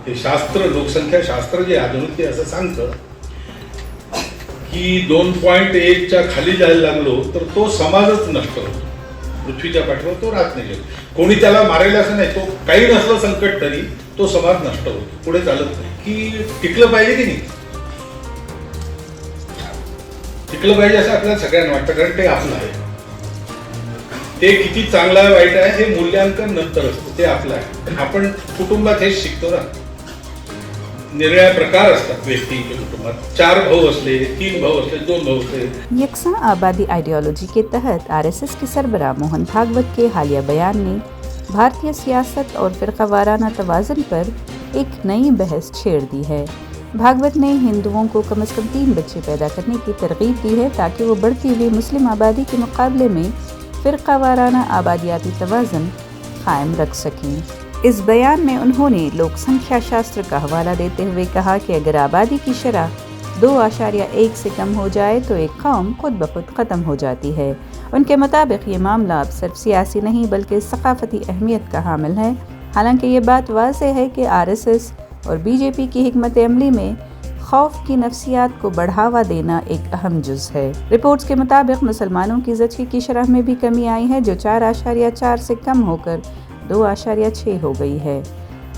हे शास्त्र, लोकसंख्या शास्त्र जे आधुनिक ते असं सांगतं की 2.1च्या खाली जायला लागलो तर तो समाजच नष्ट होतो. पृथ्वीच्या पाठीवर तो राहत नाही. कोणी त्याला मारेल असं नाही, तो काही नसलं संकट तरी तो समाज नष्ट होतो, पुढे चालत नाही. की टिकलं पाहिजे की नाही, टिकलं पाहिजे असं आपल्याला सगळ्यांना वाटतं, कारण ते आपलं आहे. ते किती चांगलं आहे वाईट आहे हे मूल्यांकन नंतर असतं, ते आपलं आहे. आपण कुटुंबात हेच शिकतो ना. निरनिराळे प्रकार असतात व्यक्तीच्या कुटुंबात. 4 भाऊ असले, 3 भाऊ असले, 2 भाऊ असले. यकसा आबादी आइडियोलॉजी के तहत आरएसएस के सरबराह मोहन भागवत के हालिया बयान ने भारतीय सियासत और फ़िरक़ावाराना तवाज़ुन पर एक नई बहस छेड़ दी है. भागवत ने हिंदुओं को कम से कम 3 बच्चे पैदा करने की तरगीब दी है ताकि वो बढ़ती हुई मुस्लिम आबादी के मुकाबले में फ़िरक़ावाराना आबादियाती तवाज़ुन कायम रख सकें. इस बयान में उन्होंने लोक संख्या शास्त्र का हवाला देते हुए कहा कि अगर आबादी की शरह 2.1 से कम हो जाए तो एक कौम खुद ब खुद ख़त्म हो जाती है. उनके मुताबिक ये मामला अब सिर्फ सियासी नहीं बल्कि सकाफ़ती अहमियत का हामिल है. हालांकि ये बात वाज़ेह है कि आरएसएस और बीजेपी की हिकमत अमली में खौफ की नफ्सियात को बढ़ावा देना एक अहम जुज़ है. रिपोर्ट्स के मुताबिक मुसलमानों की ज़चगी की शरह में भी कमी आई है, जो 4.4 से कम होकर 2.6 हो गई है.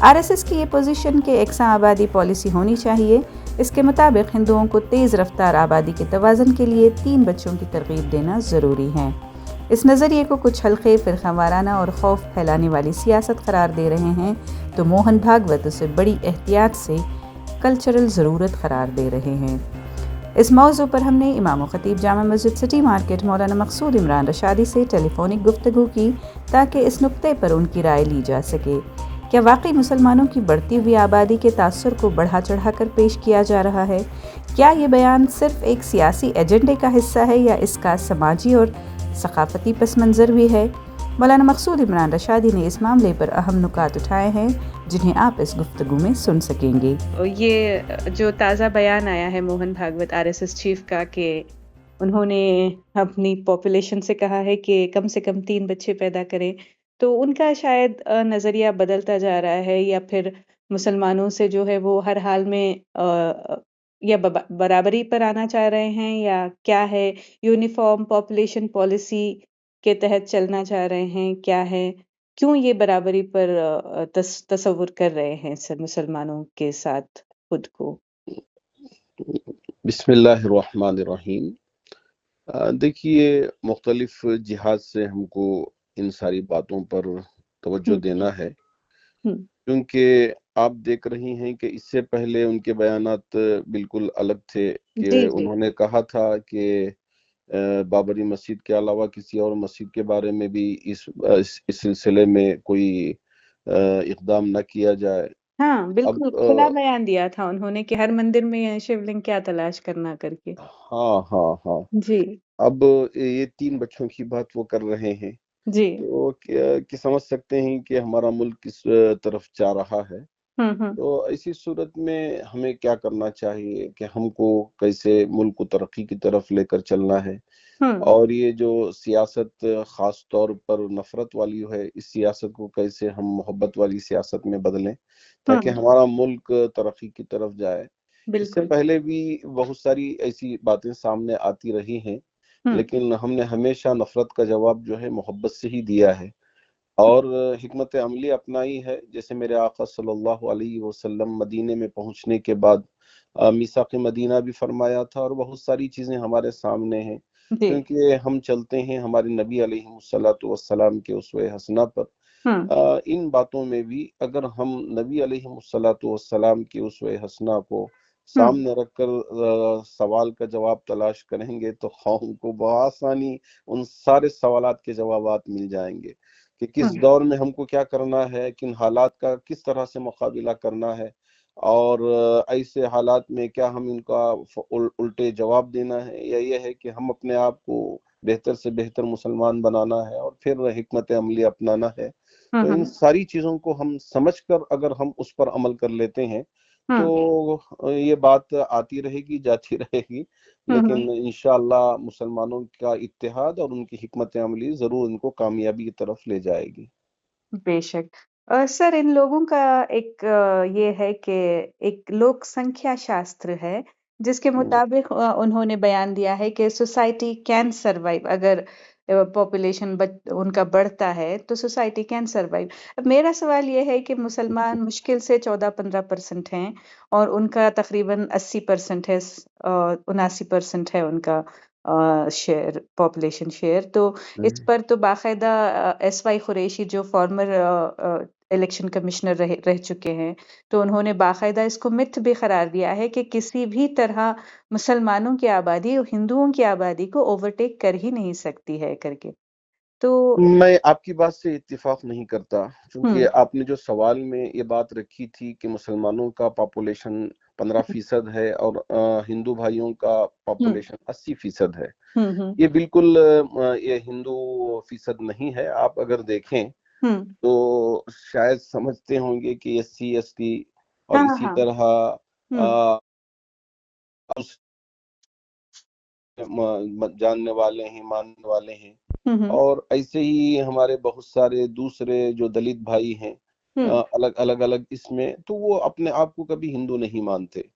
आरएसएस की ये पोजीशन कि एकसा आबादी पॉलिसी होनी चाहिए. इसके मुताबिक हिंदुओं को तेज़ रफ्तार आबादी के तवाज़ुन के लिए 3 बच्चों की तरगीब देना ज़रूरी है. इस नज़रिए को कुछ हल्के फ़िरक़ावाराना और खौफ फैलाने वाली सियासत करार दे रहे हैं, तो मोहन भागवत उसे बड़ी एहतियात से कल्चरल ज़रूरत करार दे रहे हैं. इस मौज़ू पर हमने इमाम ख़तीब जामा मस्जिद सिटी मार्केट मौलाना मकसूद इमरान रशादी से टेलीफोनिक गुफ्तगू की ताकि इस नुक्ते पर उनकी राय ली जा सके. क्या वाकई मुसलमानों की बढ़ती हुई आबादी के तासुर को बढ़ा चढ़ा कर पेश किया जा रहा है? क्या ये बयान सिर्फ एक सियासी एजेंडे का हिस्सा है या इसका समाजी और सकाफ़ती पस मंज़र भी है? मौलाना मकसूद इमरान रशादी ने इस मामले पर अहम नुकात उठाए हैं, जिन्हें आप इस गुफ्तगू में सुन सकेंगे. ये जो ताज़ा बयान आया है मोहन भागवत आरएसएस चीफ का कि उन्होंने अपनी पॉपुलेशन से कहा है कि कम से कम 3 बच्चे पैदा करें, तो उनका शायद नज़रिया बदलता जा रहा है, या फिर मुसलमानों से जो है वो हर हाल में या बराबरी पर आना चाह रहे हैं, या क्या है, यूनिफॉर्म पॉपुलेशन पॉलिसी के तहत चलना चाह रहे हैं, क्या है, क्यों ये बराबरी पर तसव्वुर कर रहे हैं मुसलमानों के साथ खुद को? बिस्मिल्लाहिर्रहमानिर्रहीम. देखिए, मुख्तलिफ जिहाद से हमको इन सारी बातों पर तवज्जो देना है, क्योंकि आप देख रही हैं कि इससे पहले उनके बयानात बिल्कुल अलग थे कि उन्होंने कहा था कि बाबरी मस्जिद के अलावा किसी और मस्जिद के बारे में भी इस सिलसिले में कोई इक़दाम न किया जाए. हाँ, बिल्कुल खुला बयान दिया था उन्होंने कि हर मंदिर में शिवलिंग क्या तलाश करना करके. हाँ. जी. अब ये 3 बच्चों की बात वो कर रहे हैं, जी. तो कि समझ सकते हैं कि हमारा मुल्क किस तरफ जा रहा है. तो ऐसी सूरत में हमें क्या करना चाहिए कि हमको कैसे मुल्क को तरक्की की तरफ लेकर चलना है, और ये जो सियासत ख़ास तौर पर नफ़रत वाली है, इस सियासत को कैसे हम मोहब्बत वाली सियासत में बदलें ताकि हमारा मुल्क तरक्की की तरफ जाए. इससे पहले भी बहुत सारी ऐसी बातें सामने आती रही हैं, लेकिन हमने हमेशा नफ़रत का जवाब जो है मोहब्बत से ही दिया है और हिकमत अमली अपनाई है. जैसे मेरे आका सल्लल्लाहु अलैहि वसल्लम मदीने में पहुंचने के बाद मीसाक़ मदीना भी फरमाया था, और बहुत सारी चीज़ें हमारे सामने हैं, क्योंकि हम चलते हैं हमारे नबी अलैहिस्सलातु वस्सलाम के उसवे हसना पर. इन बातों में भी अगर हम नबी अलैहिस्सलातु वस्सलाम के उसवे हसना को सामने रखकर सवाल का जवाब तलाश करेंगे तो कौम को बआसानी उन सारे सवालात के जवाबात मिल जाएंगे कि किस दौर में हमको क्या करना है, किन हालात का किस तरह से मुकाबला करना है, और ऐसे हालात में क्या हम इनका उल्टे जवाब देना है, या ये है कि हम अपने आप को बेहतर से बेहतर मुसलमान बनाना है और फिर हिकमत अमली अपनाना है. तो इन सारी चीज़ों को हम समझकर अगर हम उस पर अमल कर लेते हैं तो ये बात आती रहेगी जाती रहेगी, लेकिन इंशाअल्लाह मुसलमानों का इत्तेहाद और उनकी हिकमत अमली ज़रूर इनको कामयाबी की तरफ ले जाएगी. बेशक. सर इन लोगों का एक ये है कि एक लोक संख्या शास्त्र है जिसके मुताबिक उन्होंने बयान दिया है कि सोसाइटी कैन सरवाइव अगर पॉपुलेशन उनका बढ़ता है तो सोसाइटी कैन सरवाइव। अब मेरा सवाल ये है कि मुसलमान मुश्किल से 14-15% हैं और उनका तकरीबन 80% है, 79% है उनका शेयर, पॉपुलेशन शेयर। तो इस पर तो बाकायदा एसवाई कुरैशी जो फॉर्मर इलेक्शन कमिश्नर रह चुके हैं, तो उन्होंने बाकायदा इसको मिथ भी करार दिया है कि किसी भी तरह मुसलमानों की आबादी और हिंदुओं की आबादी को ओवरटेक कर ही नहीं सकती है करके। तो मैं आपकी बात से इत्तेफाक नहीं करता, क्योंकि हम्म आपने जो सवाल में ये बात रखी थी कि मुसलमानों का पॉपुलेशन 15% है और हिंदू भाइयों का हम्म पॉपुलेशन 80% है। हम्म ये बिल्कुल ये हिंदू फीसद नहीं है। आप अगर देखें हम्म तो शायद समझते होंगे कि SC ST और हाँ इसी हाँ तरह हम्म उस जानने वाले हैं, मानने वाले हैं। हम्म और ऐसे ही हमारे बहुत सारे दूसरे जो दलित भाई हैं, हम्म अलग अलग अलग इसमें, तो वो अपने आप को कभी हिंदू नहीं मानते।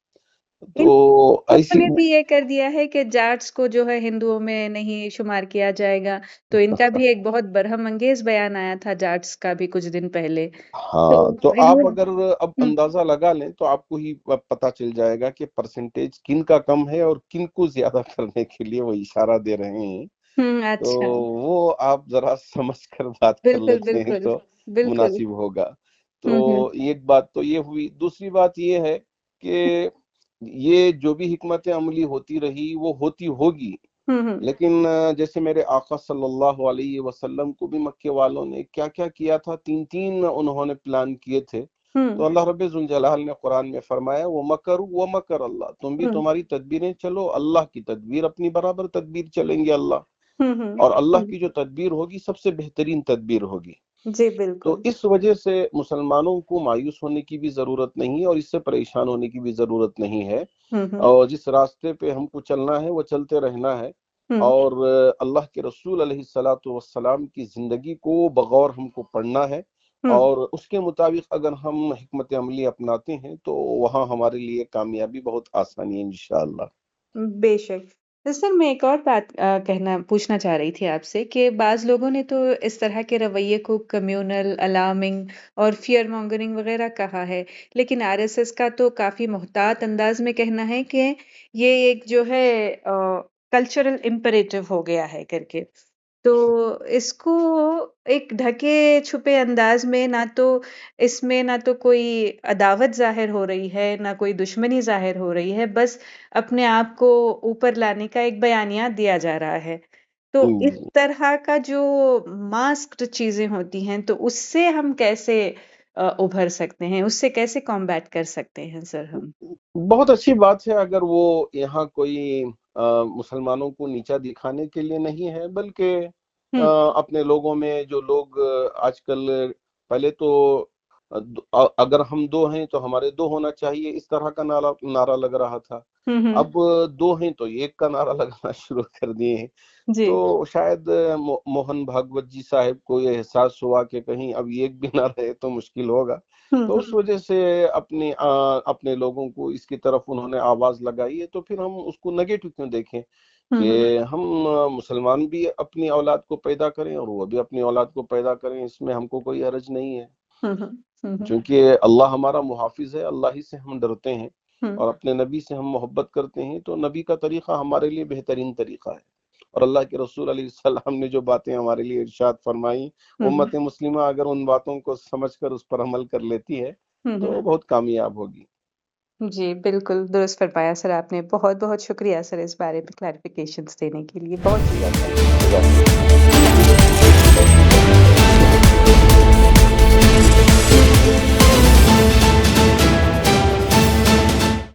इन तो ऐसी उन्होंने भी ये कर दिया है कि जाट्स को जो है हिंदुओं में नहीं शुमार किया जाएगा। तो इनका भी एक बहुत बरहमंगेज बयान आया था जाट्स का भी कुछ दिन पहले। तो हाँ, तो आप इन्होंने अगर अब हम्म अंदाजा लगा लें तो आपको ही पता चल जाएगा कि परसेंटेज किन का कम है और किन को ज्यादा करने के लिए वो इशारा दे रहे हैं। तो अच्छा वो आप जरा समझ कर बात कर बिल्कुल लेते हैं बिल्कुल तो बिल्कुल मुनासिब होगा। हम्म तो एक बात तो ये हुई। दूसरी बात ये है कि ये जो भी हिकमत अमली होती रही वो होती होगी, हम्म लेकिन जैसे मेरे आका सल्लल्लाहु अलैहि वसल्लम को भी मक्के वालों ने क्या क्या किया था, 3 उन्होंने प्लान किए थे। तो हम्म अल्लाह रब्बे जुल जलाल ने कुरान में फरमाया, वो मकरू वो मकर अल्लाह, तुम भी हम्म तुम्हारी तदबीरें चलो, अल्लाह की तदबीर अपनी बराबर तदबीर चलेंगे अल्लाह। हम्म और अल्लाह हम्म की जो तदबीर होगी सबसे बेहतरीन तदबीर होगी। जी तो बिल्कुल इस वजह से मुसलमानों को मायूस होने की भी जरूरत नहीं और इससे परेशान होने की भी जरूरत नहीं है। हम्म और जिस रास्ते पे हमको चलना है वो चलते रहना है। हम्म और अल्लाह के रसूल अलैहिस्सलातु वस्सलाम की जिंदगी को बगौर हमको पढ़ना है। हम्म और उसके मुताबिक अगर हम हिकमत अमली अपनाते हैं तो वहाँ हमारे लिए कामयाबी बहुत आसानी है इंशाअल्लाह। बेशक। तो सर मैं एक और बात पूछना चाह रही थी आपसे कि बाज़ लोगों ने तो इस तरह के रवैये को कम्युनल, अलार्मिंग और फ़ियर मॉन्गरिंग वग़ैरह कहा है। लेकिन आरएसएस का तो काफ़ी मुहतात अंदाज़ में कहना है कि ये एक जो है कल्चरल इम्पेरेटिव हो गया है करके। तो इसको एक ढके-छुपे अंदाज़ में ना तो कोई अदावत ज़ाहिर हो रही है, ना कोई दुश्मनी ज़ाहिर हो रही है, बस अपने आप को ऊपर लाने का एक बयानिया दिया जा रहा है। तो इस हम्म, तरह का जो मास्क्ड चीज़ें होती हैं, तो उससे हम कैसे उभर सकते हैं? उससे कैसे कॉम्बैट कर सकते हैं सर हम? बहुत अच्छी बात है अगर वो यहाँ कोई मुसलमानों को नीचा दिखाने के लिए नहीं है, बल्कि हुँ, अपने लोगों में जो लोग आजकल, पहले तो अगर हम दो हैं तो हमारे दो होना चाहिए, इस तरह का नारा नारा लग रहा था। हुँ, हुँ। अब दो हैं तो एक का नारा लगाना शुरू कर दिए हैं। जी। तो शायद मोहन भागवत जी साहब को ये एहसास हुआ कि कहीं अब एक भी ना रहे तो मुश्किल होगा। हुँ, तो उस हुँ। वजह से अपने लोगों को इसकी तरफ उन्होंने आवाज लगाई है। तो फिर हम उसको नेगेटिव क्यों देखें हुँ, हुँ। कि हम मुसलमान भी अपनी औलाद को पैदा करें और वो भी अपनी औलाद को पैदा करें, इसमें हमको कोई हर्ज नहीं है। हुँ, हुँ। हुँ, हुँ। क्योंकि अल्लाह हमारा मुहाफिज है, अल्लाह ही से हम डरते हैं हुँ। और अपने नबी से हम मोहब्बत करते हैं। तो नबी का तरीका हमारे लिए बेहतरीन तरीका है। और अल्लाह के रसूल अलैहिस्सलाम ने जो बातें हमारे लिए इरशाद फरमाई, हुँ, हुँ। उम्मत मुस्लिमा अगर उन बातों को समझकर उस पर अमल कर लेती है हुँ, हुँ। तो बहुत कामयाब होगी। जी, बिल्कुल दुरुस्त फरमाया सर आपने। बहुत-बहुत शुक्रिया सर इस बारे में क्लैरिफ़िकेशंस देने के लिए। बहुत-बहुत धन्यवाद। खुदा हाफिज।